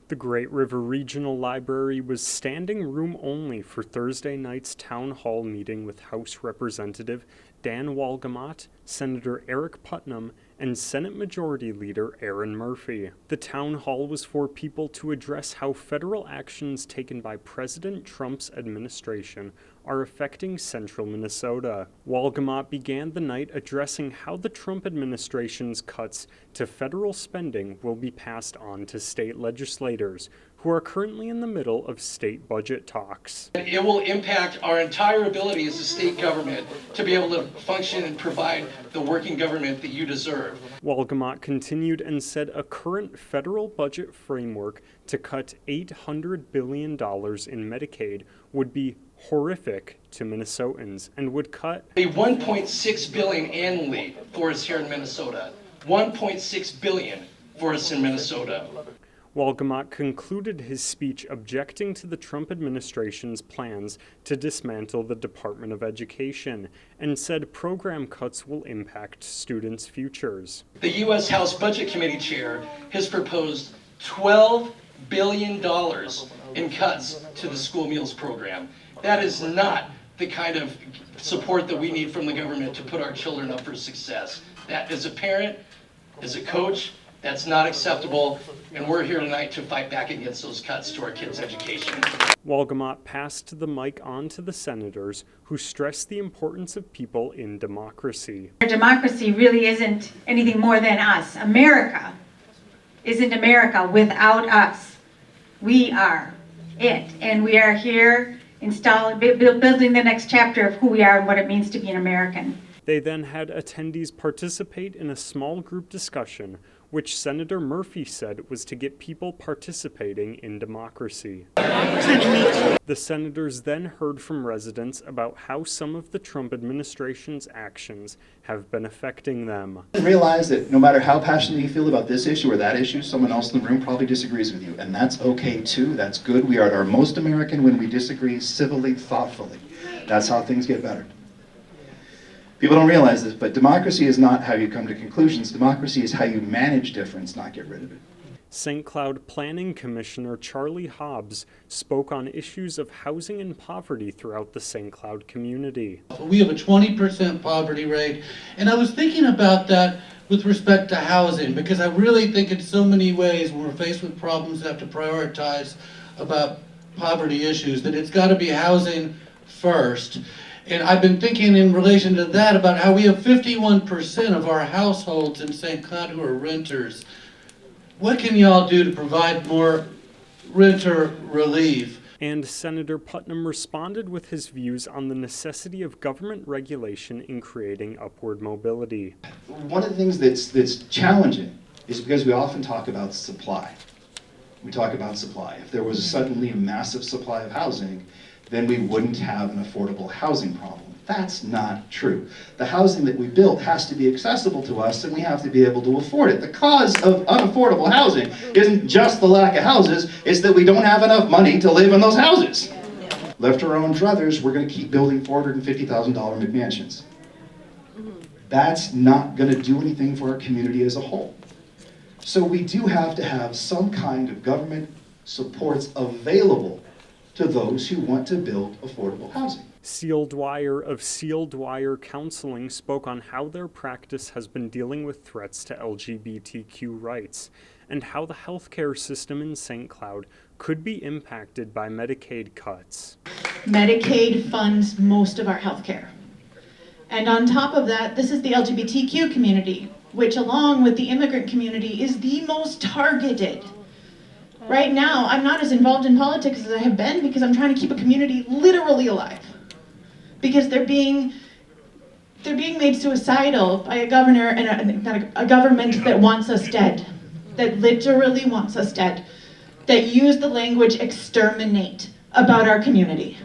The Great River Regional Library was standing room only for Thursday night's town hall meeting with House Representative Dan Walgamot, Senator Eric Putnam, and Senate Majority Leader Aaron Murphy. The town hall was for people to address how federal actions taken by President Trump's administration are affecting central Minnesota. Walgamot began the night addressing how the Trump administration's cuts to federal spending will be passed on to state legislators, who are currently in the middle of state budget talks. It will impact our entire ability as a state government to be able to function and provide the working government that you deserve. Walgamot continued and said a current federal budget framework to cut $800 billion in Medicaid would be horrific to Minnesotans and would cut $1.6 billion annually for us here in Minnesota. $1.6 billion for us in Minnesota. Walgamot concluded his speech objecting to the Trump administration's plans to dismantle the Department of Education and said program cuts will impact students' futures. The U.S. House Budget Committee chair has proposed $12 billion in cuts to the school meals program. That is not the kind of support that we need from the government to put our children up for success. That, as a parent, as a coach, that's not acceptable, and we're here tonight to fight back against those cuts to our kids' education. Walgamot passed the mic on to the senators, who stressed the importance of people in democracy. Our democracy really isn't anything more than us. America isn't America without us. We are it, and we are here building the next chapter of who we are and what it means to be an American. They then had attendees participate in a small group discussion, which Senator Murphy said was to get people participating in democracy. The senators then heard from residents about how some of the Trump administration's actions have been affecting them. Realize that no matter how passionately you feel about this issue or that issue, someone else in the room probably disagrees with you, and that's okay too. That's good. We are at our most American when we disagree civilly, thoughtfully. That's how things get better. People don't realize this, but democracy is not how you come to conclusions. Democracy is how you manage difference, not get rid of it. St. Cloud Planning Commissioner Charlie Hobbs spoke on issues of housing and poverty throughout the St. Cloud community. We have a 20% poverty rate, and I was thinking about that with respect to housing, because I really think in so many ways when we're faced with problems that have to prioritize about poverty issues, that it's got to be housing first. And I've been thinking in relation to that about how we have 51% of our households in St. Cloud who are renters. What can y'all do to provide more renter relief? And Senator Putnam responded with his views on the necessity of government regulation in creating upward mobility. One of the things that's challenging is because we often talk about supply. We talk about supply. If there was suddenly a massive supply of housing, then we wouldn't have an affordable housing problem. That's not true. The housing that we built has to be accessible to us, and we have to be able to afford it. The cause of unaffordable housing isn't just the lack of houses, it's that we don't have enough money to live in those houses. Left to our own druthers, we're going to keep building $450,000 McMansions. That's not going to do anything for our community as a whole. So we do have to have some kind of government supports available to those who want to build affordable housing. Seal Dwyer of Seal Dwyer Counseling spoke on how their practice has been dealing with threats to LGBTQ rights and how the healthcare system in St. Cloud could be impacted by Medicaid cuts. Medicaid funds most of our healthcare. And on top of that, this is the LGBTQ community, which along with the immigrant community is the most targeted. Right now, I'm not as involved in politics as I have been because I'm trying to keep a community literally alive. Because they're being made suicidal by a governor and a government that wants us dead. That literally wants us dead. That use the language exterminate about our community.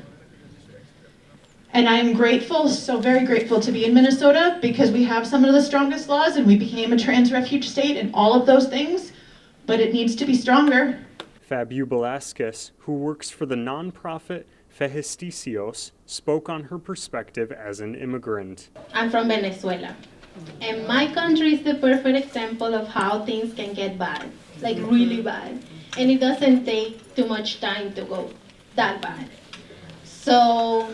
And I am grateful, so very grateful to be in Minnesota because we have some of the strongest laws and we became a trans refuge state and all of those things, but it needs to be stronger. Fabu Velasquez, who works for the nonprofit Fejesticios, spoke on her perspective as an immigrant. I'm from Venezuela, and my country is the perfect example of how things can get bad, like really bad. and it doesn't take too much time to go that bad. So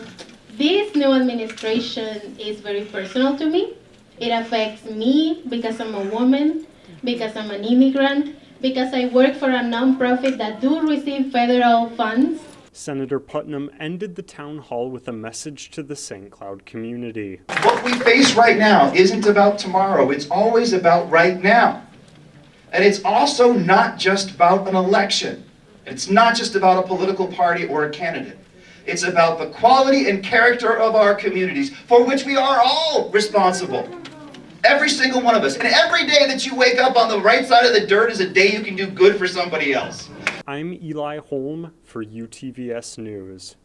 this new administration is very personal to me. It affects me because I'm a woman, because I'm an immigrant, because I work for a nonprofit that do receive federal funds. Senator Putnam ended the town hall with a message to the St. Cloud community. What we face right now isn't about tomorrow, it's always about right now. And it's also not just about an election. It's not just about a political party or a candidate. It's about the quality and character of our communities, for which we are all responsible. Every single one of us. And every day that you wake up on the right side of the dirt is a day you can do good for somebody else. I'm Eli Holm for UTVS News.